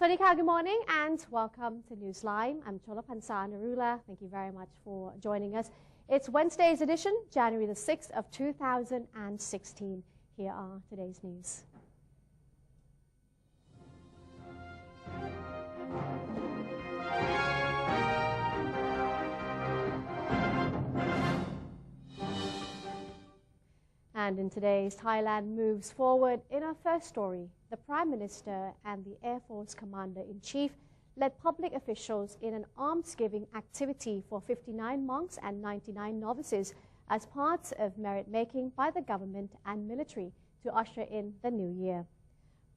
Swadika, good morning and welcome to Newsline. I'm Cholapansa Narula. Thank you very much for joining us. It's Wednesday's edition, January the 6th of 2016. Here are today's news. And in today's Thailand moves forward, in our first story, the Prime Minister and the Air Force Commander-in-Chief led public officials in an alms-giving activity for 59 monks and 99 novices as part of merit-making by the government and military to usher in the new year.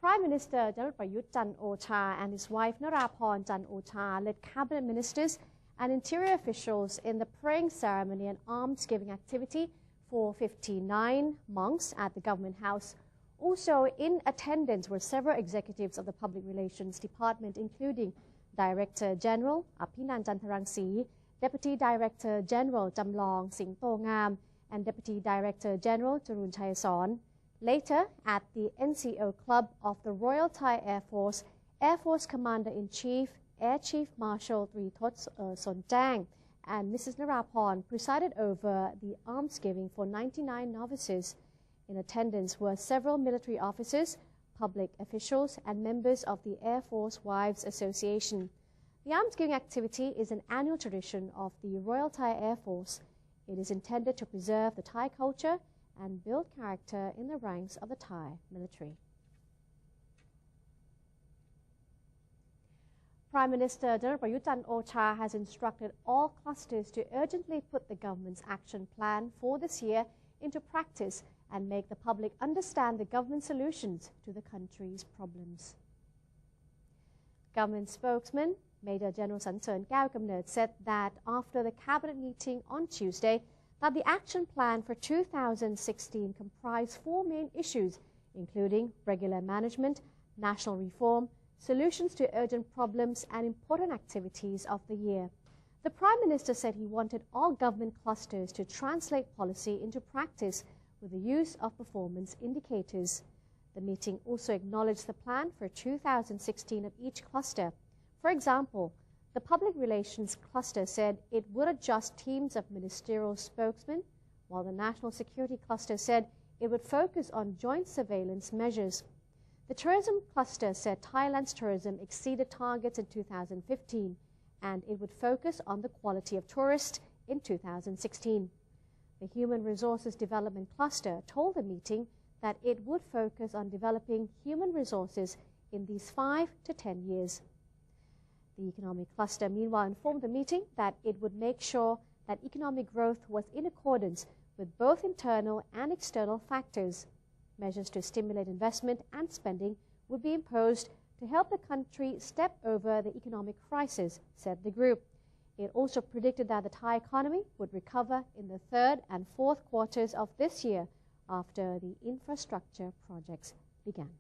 Prime Minister Prayut Chan-o-cha and his wife Narapon Chan-o-cha led cabinet ministers and interior officials in the praying ceremony and alms-giving activity for 59 monks at the government house. Also in attendance were several executives of the Public Relations Department, including Director General Aphinan Chantarangsi, Deputy Director General Jamlong Singtongam, and Deputy Director General Jarun Chayasorn. Later, at the NCO Club of the Royal Thai Air Force, Air Force Commander-in-Chief, Air Chief Marshal Thot Sonjang, and Mrs. Narapon presided over the almsgiving for 99 novices. In attendance were several military officers, public officials, and members of the Air Force Wives Association. The almsgiving activity is an annual tradition of the Royal Thai Air Force. It is intended to preserve the Thai culture and build character in the ranks of the Thai military. Prime Minister Prayut Chan-o-cha has instructed all clusters to urgently put the government's action plan for this year into practice and make the public understand the government's solutions to the country's problems. Government spokesman Major General Sansern Kaew-Kamnert said that after the cabinet meeting on Tuesday, that the action plan for 2016 comprised 4 main issues, including regular management, national reform, solutions to urgent problems and important activities of the year. The Prime Minister said he wanted all government clusters to translate policy into practice with the use of performance indicators. The meeting also acknowledged the plan for 2016 of each cluster. For example, the Public Relations Cluster said it would adjust teams of ministerial spokesmen, while the National Security Cluster said it would focus on joint surveillance measures. The Tourism Cluster said Thailand's tourism exceeded targets in 2015, and it would focus on the quality of tourists in 2016. The Human Resources Development Cluster told the meeting that it would focus on developing human resources in these 5 to 10 years. The Economic Cluster, meanwhile, informed the meeting that it would make sure that economic growth was in accordance with both internal and external factors. Measures to stimulate investment and spending would be imposed to help the country step over the economic crisis, said the group. It also predicted that the Thai economy would recover in the 3rd and 4th quarters of this year after the infrastructure projects began.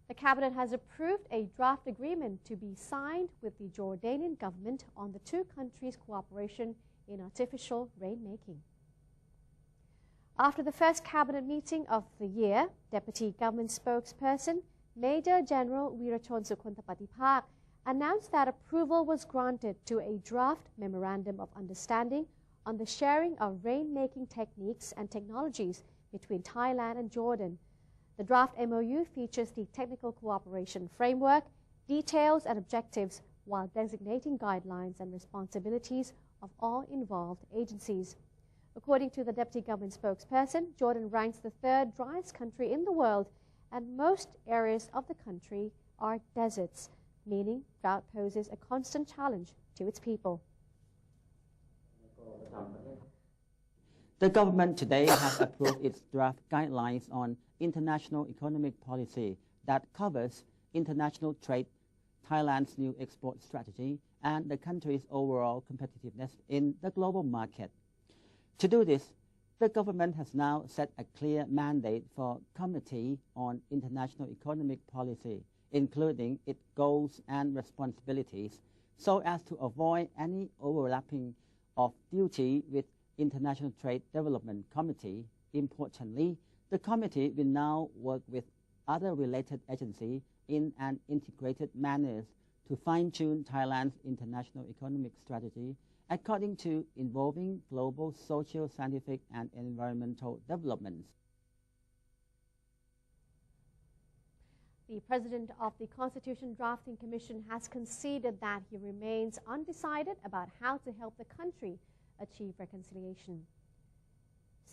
The Cabinet has approved a draft agreement to be signed with the Jordanian government on the 2 countries' cooperation in artificial rainmaking. After the first cabinet meeting of the year, Deputy Government Spokesperson Major General Wirachon Sukhontapatipak announced that approval was granted to a draft Memorandum of Understanding on the sharing of rainmaking techniques and technologies between Thailand and Jordan. The draft MOU features the technical cooperation framework, details and objectives, while designating guidelines and responsibilities of all involved agencies. According to the Deputy Government Spokesperson, Jordan ranks the 3rd driest country in the world, and most areas of the country are deserts, meaning drought poses a constant challenge to its people. The government today has approved its draft guidelines on international economic policy that covers international trade, Thailand's new export strategy, and the country's overall competitiveness in the global market. To do this, the government has now set a clear mandate for Committee on International Economic Policy, including its goals and responsibilities, so as to avoid any overlapping of duty with International Trade Development Committee. Importantly, the committee will now work with other related agencies in an integrated manner to fine-tune Thailand's international economic strategy according to involving global social, scientific, and environmental developments. The president of the Constitution Drafting Commission has conceded that he remains undecided about how to help the country achieve reconciliation.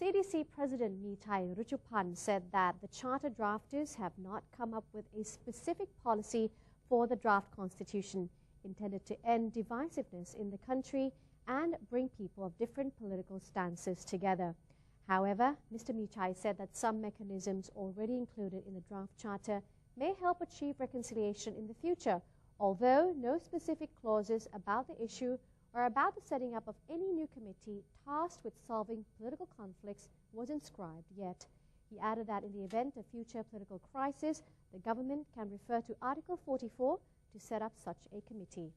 CDC President Nitai Ruchupan said that the charter drafters have not come up with a specific policy for the draft constitution intended to end divisiveness in the country and bring people of different political stances together. However, Mr. Nitai said that some mechanisms already included in the draft charter may help achieve reconciliation in the future, although no specific clauses about the issue or about the setting up of any new committee tasked with solving political conflicts was inscribed yet. He added that in the event of future political crisis, the government can refer to Article 44 to set up such a committee.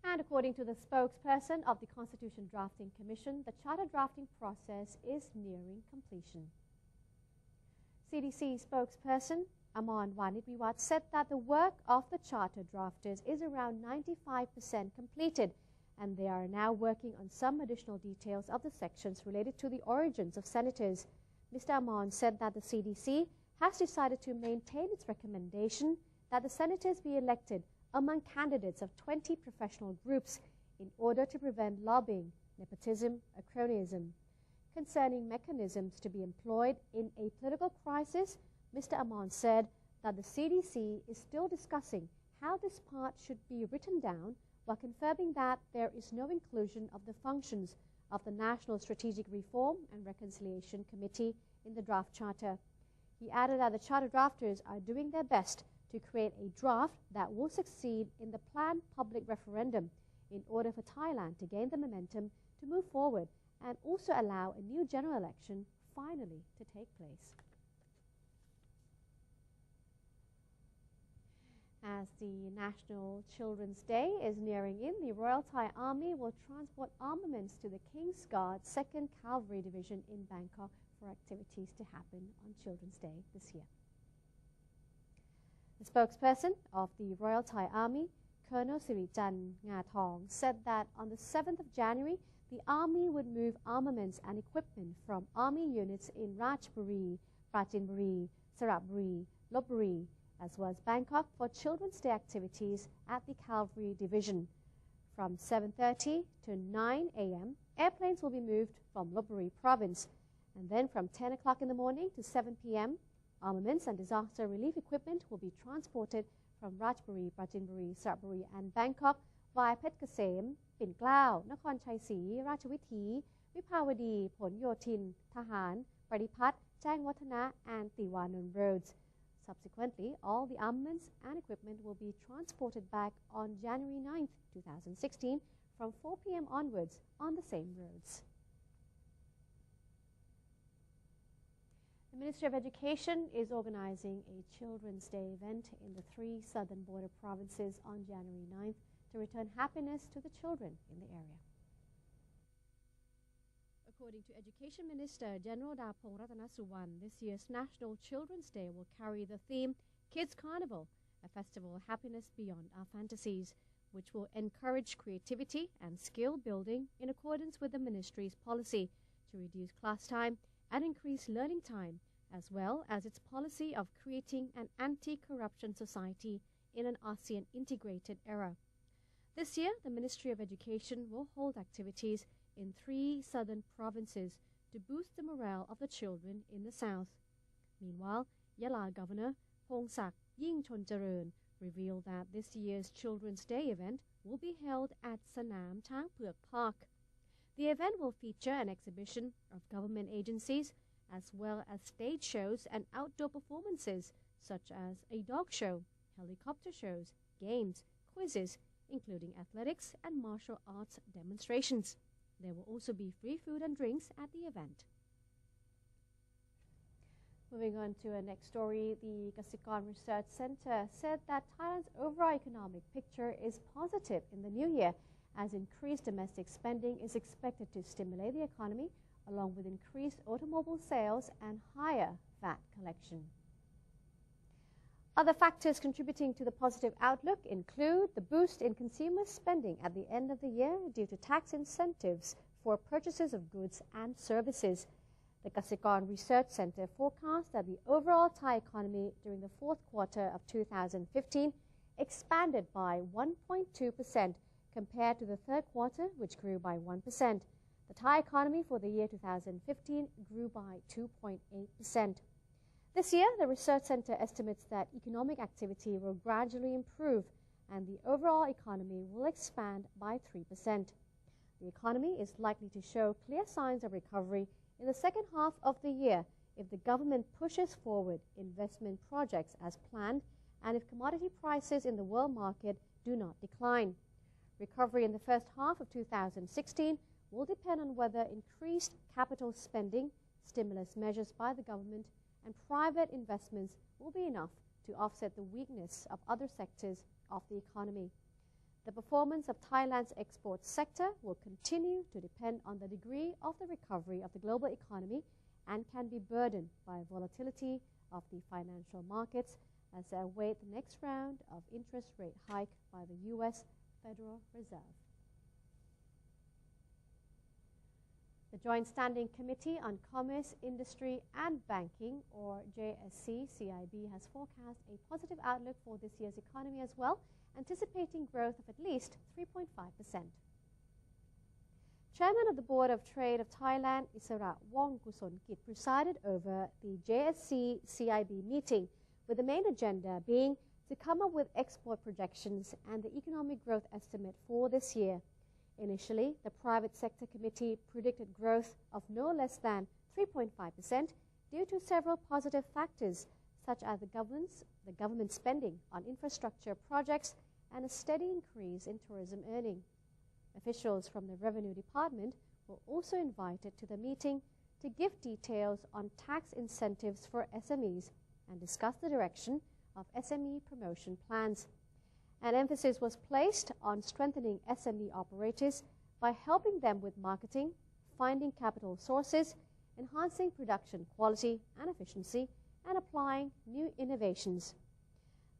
And according to the spokesperson of the Constitution Drafting Commission, the charter drafting process is nearing completion. CDC spokesperson Amon Wanitwiwat said that the work of the charter drafters is around 95% completed, and they are now working on some additional details of the sections related to the origins of senators. Mr. Amon said that the CDC has decided to maintain its recommendation that the senators be elected among candidates of 20 professional groups in order to prevent lobbying, nepotism, or cronyism. Concerning mechanisms to be employed in a political crisis, Mr. Amon said that the CDC is still discussing how this part should be written down while confirming that there is no inclusion of the functions of the National Strategic Reform and Reconciliation Committee in the draft charter. He added that the charter drafters are doing their best to create a draft that will succeed in the planned public referendum in order for Thailand to gain the momentum to move forward and also allow a new general election finally to take place. As the National Children's Day is nearing in, the Royal Thai Army will transport armaments to the King's Guard 2nd Cavalry Division in Bangkok for activities to happen on Children's Day this year. The spokesperson of the Royal Thai Army, Colonel Sirijan Ngathong, said that on the 7th of January, the Army would move armaments and equipment from Army units in Ratchaburi, Prachinburi, Saraburi, Lopburi, as well as Bangkok for Children's Day activities at the Cavalry Division. From 7:30 to 9 a.m., airplanes will be moved from Lopburi Province, and then from 10 o'clock in the morning to 7 p.m., armaments and disaster relief equipment will be transported from Ratchaburi, Prachinburi, Saraburi, and Bangkok via Phet Kasem, Pin Klao, Nakhon Chai Si, Ratchawithi, Vipawadi, Phon Yotin, Tahan, Padipat, Chang Watana, and Tiwanun roads. Subsequently, all the armaments and equipment will be transported back on January 9, 2016 from 4 p.m. onwards on the same roads. The Ministry of Education is organizing a Children's Day event in the 3 southern border provinces on January 9th to return happiness to the children in the area. According to Education Minister General Dapong Ratanasuwan, this year's National Children's Day will carry the theme Kids Carnival, a festival of happiness beyond our fantasies, which will encourage creativity and skill building in accordance with the ministry's policy to reduce class time and increase learning time, as well as its policy of creating an anti-corruption society in an ASEAN integrated era. This year, the Ministry of Education will hold activities in 3 southern provinces to boost the morale of the children in the south. Meanwhile, Yala Governor Pongsak Yingchonjareun revealed that this year's Children's Day event will be held at Sanam Changphuek Park. The event will feature an exhibition of government agencies as well as stage shows and outdoor performances such as a dog show, helicopter shows, games, quizzes, including athletics and martial arts demonstrations. There will also be free food and drinks at the event. Moving on to our next story, the Kasikorn Research Center said that Thailand's overall economic picture is positive in the new year, as increased domestic spending is expected to stimulate the economy along with increased automobile sales and higher VAT collection. Other factors contributing to the positive outlook include the boost in consumer spending at the end of the year due to tax incentives for purchases of goods and services. The Kasikorn Research Center forecasts that the overall Thai economy during the fourth quarter of 2015 expanded by 1.2% compared to the third quarter, which grew by 1%. The Thai economy for the year 2015 grew by 2.8%. This year, the Research Center estimates that economic activity will gradually improve and the overall economy will expand by 3%. The economy is likely to show clear signs of recovery in the second half of the year if the government pushes forward investment projects as planned and if commodity prices in the world market do not decline. Recovery in the first half of 2016 will depend on whether increased capital spending, stimulus measures by the government, and private investments will be enough to offset the weakness of other sectors of the economy. The performance of Thailand's export sector will continue to depend on the degree of the recovery of the global economy and can be burdened by volatility of the financial markets as they await the next round of interest rate hike by the U.S. Federal Reserve. The Joint Standing Committee on Commerce, Industry and Banking, or JSC-CIB, has forecast a positive outlook for this year's economy as well, anticipating growth of at least 3.5%. Chairman of the Board of Trade of Thailand, Isara Wongkusonkit, presided over the JSC-CIB meeting, with the main agenda being to come up with export projections and the economic growth estimate for this year. Initially, the private sector committee predicted growth of no less than 3.5% due to several positive factors, such as the government spending on infrastructure projects and a steady increase in tourism earning. Officials from the Revenue Department were also invited to the meeting to give details on tax incentives for SMEs and discuss the direction of SME promotion plans. An emphasis was placed on strengthening SME operators by helping them with marketing, finding capital sources, enhancing production quality and efficiency, and applying new innovations.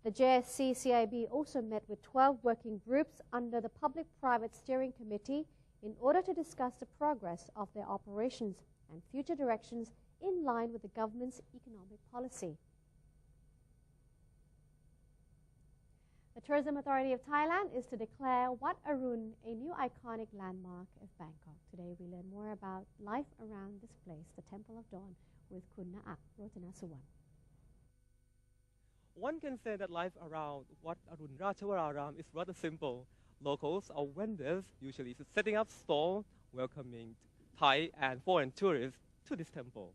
The JSC-CIB also met with 12 working groups under the Public-Private Steering Committee in order to discuss the progress of their operations and future directions in line with the government's economic policy. The Tourism Authority of Thailand is to declare Wat Arun a new iconic landmark of Bangkok. Today we learn more about life around this place, the Temple of Dawn, with Kun Naak Rotanasuwan. One can say that life around Wat Arun Ratchawararam is rather simple. Locals or vendors usually setting up stalls welcoming Thai and foreign tourists to this temple.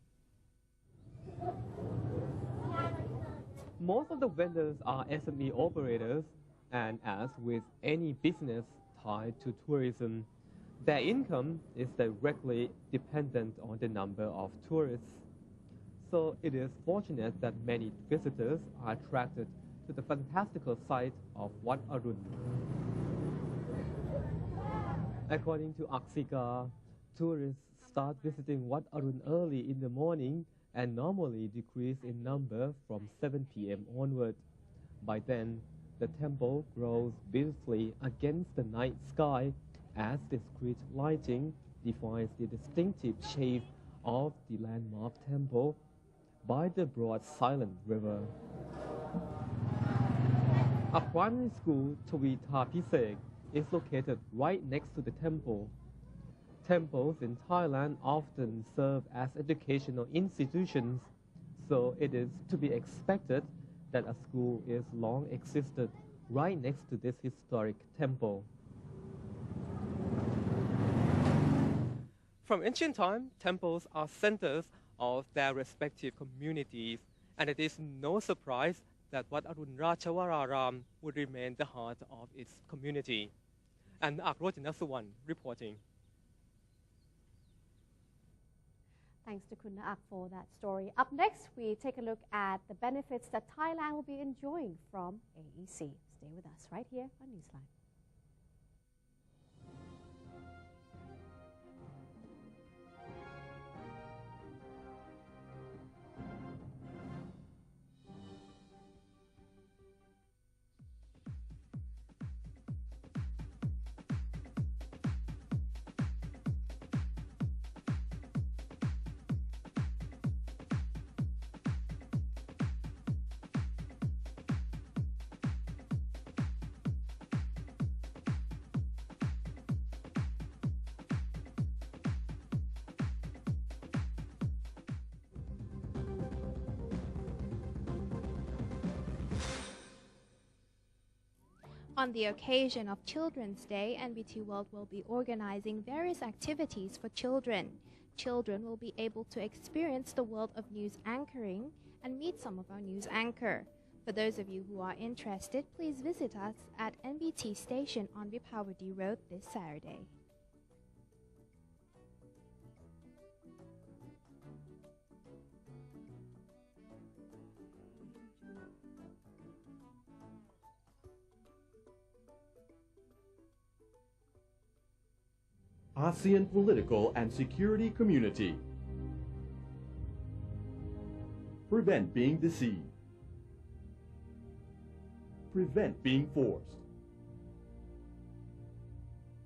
Most of the vendors are SME operators, and as with any business tied to tourism, their income is directly dependent on the number of tourists. So it is fortunate that many visitors are attracted to the fantastical sight of Wat Arun. According to Aksika, tourists start visiting Wat Arun early in the morning and normally decrease in number from 7 p.m. onward. By then, the temple grows beautifully against the night sky as discreet lighting defines the distinctive shape of the landmark temple by the broad silent river. A primary school, Tawita Pisek, is located right next to the temple. Temples in Thailand often serve as educational institutions, so it is to be expected that a school is long existed right next to this historic temple. From ancient time, temples are centers of their respective communities, and it is no surprise that Wat Arun Ratchawararam would remain the heart of its community. And Rotanasuwan reporting. Thanks to Kun Naak for that story. Up next, we take a look at the benefits that Thailand will be enjoying from AEC. Stay with us right here on Newsline. On the occasion of Children's Day, NBT World will be organizing various activities for children. Children will be able to experience the world of news anchoring and meet some of our news anchor. For those of you who are interested, please visit us at NBT Station on Vipawadi Road this Saturday. ASEAN Political and Security Community. Prevent being deceived. Prevent being forced.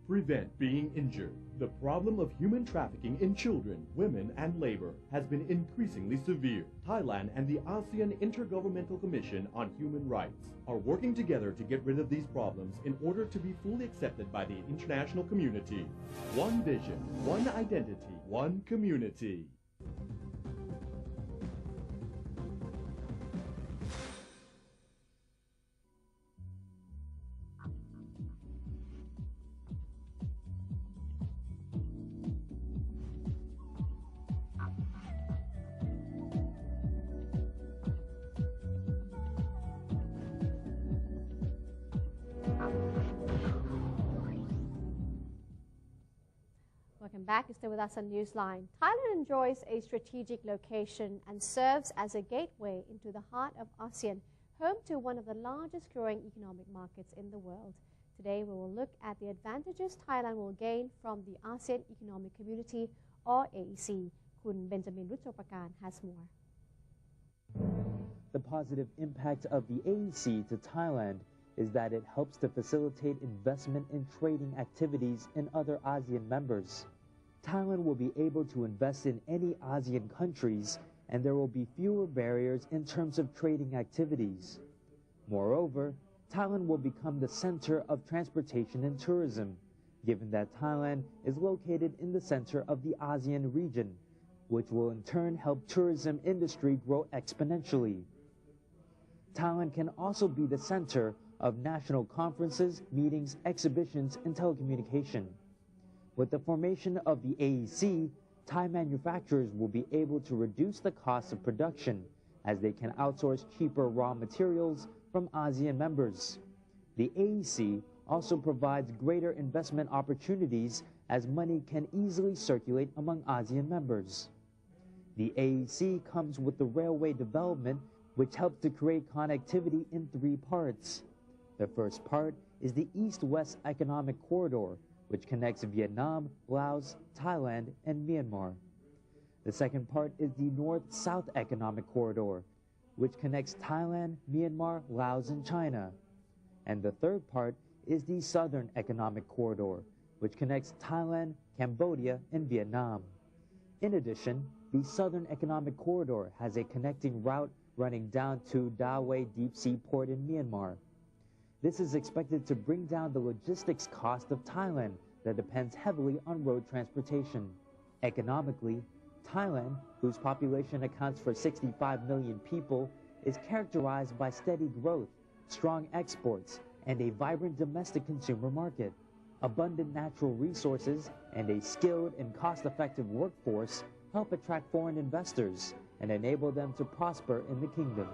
Prevent being injured. The problem of human trafficking in children, women, and labor has been increasingly severe. Thailand and the ASEAN Intergovernmental Commission on Human Rights are working together to get rid of these problems in order to be fully accepted by the international community. One vision, one identity, one community. Welcome back. You stay with us on Newsline. Thailand enjoys a strategic location and serves as a gateway into the heart of ASEAN, home to one of the largest growing economic markets in the world. Today, we will look at the advantages Thailand will gain from the ASEAN Economic Community, or AEC. Kun Benjamin Ruchopakan has more. The positive impact of the AEC to Thailand is that it helps to facilitate investment in trading activities in other ASEAN members. Thailand will be able to invest in any ASEAN countries, and there will be fewer barriers in terms of trading activities. Moreover, Thailand will become the center of transportation and tourism, given that Thailand is located in the center of the ASEAN region, which will in turn help tourism industry grow exponentially. Thailand can also be the center of national conferences, meetings, exhibitions, and telecommunication. With the formation of the AEC, Thai manufacturers will be able to reduce the cost of production as they can outsource cheaper raw materials from ASEAN members. The AEC also provides greater investment opportunities as money can easily circulate among ASEAN members. The AEC comes with the railway development, which helps to create connectivity in 3 parts. The first part is the East-West Economic Corridor, which connects Vietnam, Laos, Thailand, and Myanmar. The second part is the North-South Economic Corridor, which connects Thailand, Myanmar, Laos, and China. And the third part is the Southern Economic Corridor, which connects Thailand, Cambodia, and Vietnam. In addition, the Southern Economic Corridor has a connecting route running down to Dawei Deep Sea Port in Myanmar. This is expected to bring down the logistics cost of Thailand that depends heavily on road transportation. Economically, Thailand, whose population accounts for 65 million people, is characterized by steady growth, strong exports, and a vibrant domestic consumer market. Abundant natural resources and a skilled and cost-effective workforce help attract foreign investors and enable them to prosper in the kingdom.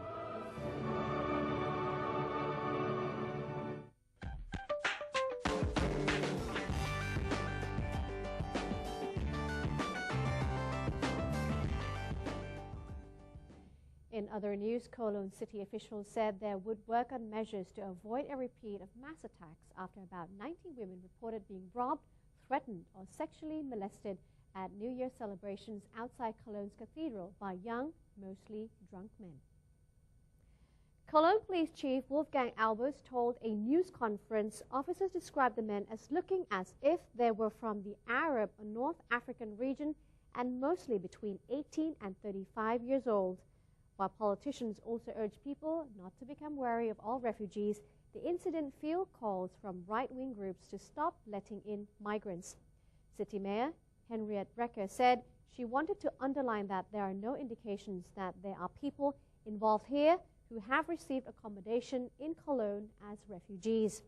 In other news, Kowloon city officials said they would work on measures to avoid a repeat of mass attacks after about 90 women reported being robbed, threatened, or sexually molested at New Year celebrations outside Kowloon's cathedral by young, mostly drunk men. Kowloon Police Chief Wolfgang Albers told a news conference officers described the men as looking as if they were from the Arab or North African region and mostly between 18 and 35 years old. While politicians also urge people not to become wary of all refugees, the incident fueled calls from right-wing groups to stop letting in migrants. City Mayor Henriette Recker said she wanted to underline that there are no indications that there are people involved here who have received accommodation in Kowloon as refugees.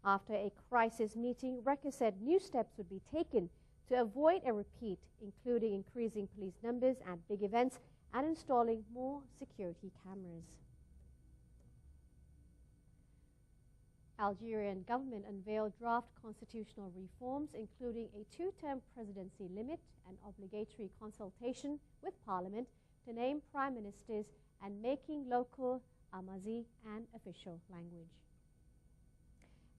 After a crisis meeting, Rekha said new steps would be taken to avoid a repeat, including increasing police numbers at big events and installing more security cameras. Algerian government unveiled draft constitutional reforms, including a two-term presidency limit and obligatory consultation with parliament to name prime ministers and making local Amazi an official language.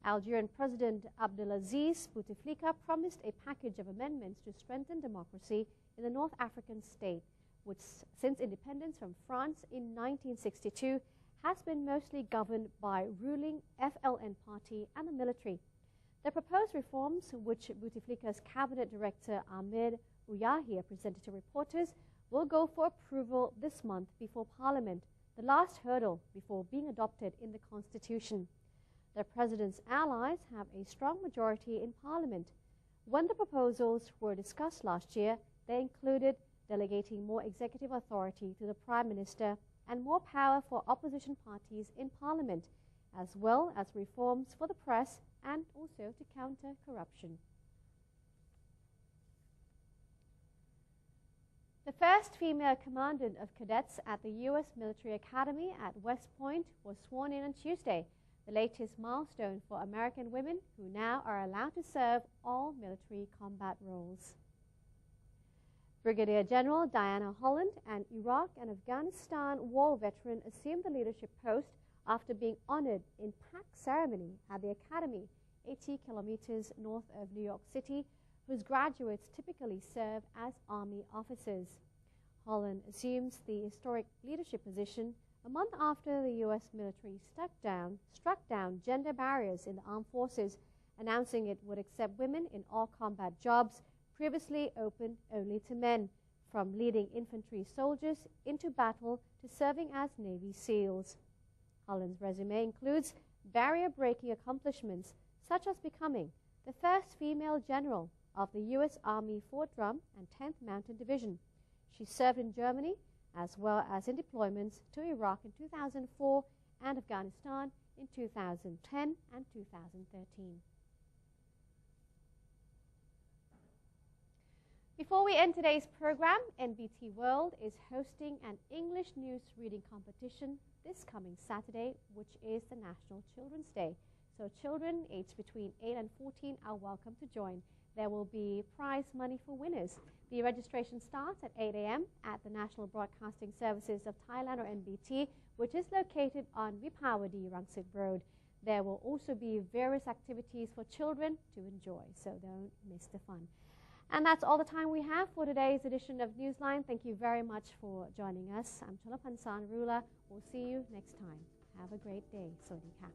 Algerian President Abdelaziz Bouteflika promised a package of amendments to strengthen democracy in the North African state, which since independence from France in 1962 has been mostly governed by ruling FLN party and the military. The proposed reforms, which Bouteflika's cabinet director Ahmed Ouyahia presented to reporters, will go for approval this month before Parliament, the last hurdle before being adopted in the constitution. The president's allies have a strong majority in Parliament. When the proposals were discussed last year, they included delegating more executive authority to the Prime Minister and more power for opposition parties in Parliament, as well as reforms for the press and also to counter corruption. The first female commandant of cadets at the U.S. Military Academy at West Point was sworn in on Tuesday, the latest milestone for American women who now are allowed to serve all military combat roles. Brigadier General Diana Holland, an Iraq and Afghanistan war veteran, assumed the leadership post after being honored in PAC ceremony at the Academy, 80 kilometers north of New York City, whose graduates typically serve as Army officers. Holland assumes the historic leadership position a month after the U.S. military struck down gender barriers in the armed forces, announcing it would accept women in all combat jobs previously open only to men, from leading infantry soldiers into battle to serving as Navy SEALs. Holland's resume includes barrier-breaking accomplishments, such as becoming the first female general of the U.S. Army 4th Drum and 10th Mountain Division. She served in Germany as well as in deployments to Iraq in 2004 and Afghanistan in 2010 and 2013. Before we end today's program, NBT World is hosting an English news reading competition this coming Saturday, which is the National Children's Day. So children aged between 8 and 14 are welcome to join. There will be prize money for winners. The registration starts at 8 a.m. at the National Broadcasting Services of Thailand, or NBT, which is located on Vipawadi Rangsit Road. There will also be various activities for children to enjoy, so don't miss the fun. And that's all the time we have for today's edition of Newsline. Thank you very much for joining us. I'm Chalapansan Rula. We'll see you next time. Have a great day. Sawadee ka.